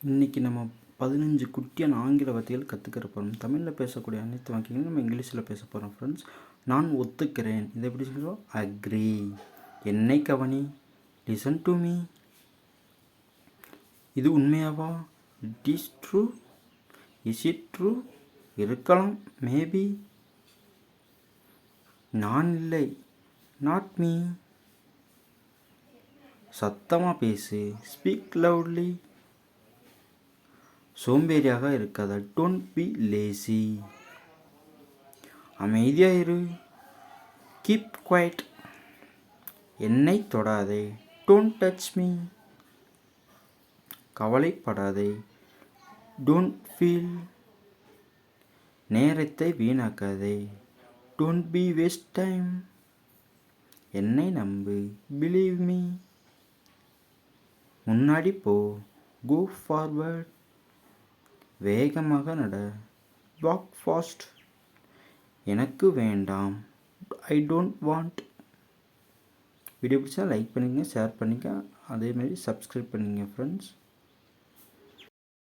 இன்றைக்கி நம்ம 15 குட்டியான ஆங்கில வார்த்தைகள் கற்றுக்கிற போகிறோம். தமிழில் பேசக்கூடிய அனைத்து வாக்கியங்களும் நம்ம இங்கிலீஷில் பேச போகிறோம் ஃப்ரெண்ட்ஸ். நான் ஒத்துக்கிறேன், இதை எப்படி சொல்லுவோம்? அக்ரி. என்னை கவனி, லிசன் டு மீ. இது உண்மையாவா? It is true. Is it true? இருக்கலாம், மேபி. நான் இல்லை, நாட் மீ. சத்தமாக பேசு, ஸ்பீக் லவுட்லி. சோம்பேறியாக இருக்காத, டோன்ட் பி லேசி. அமைதியாக இரு, கீப் குவைட். என்னை தொடாதே, டோன்ட் டச் மீ. கவலைப்படாதே, டோன்ட் ஃபீல். நேரத்தை வீணாக்காதே, டோன்ட் பி வேஸ்ட் டைம். என்னை நம்பு, பிலீவ் மீ. முன்னாடி போ, கோ ஃபார்வர்ட். வேகமாக நட, வாக் ஃபாஸ்ட். எனக்கு வேண்டாம், ஐ டோன்ட் வாண்ட். வீடியோ பிடிச்சா லைக் பண்ணுங்கள், ஷேர் பண்ணுங்கள், அதேமாதிரி சப்ஸ்கிரைப் பண்ணுங்கள் ஃப்ரெண்ட்ஸ்.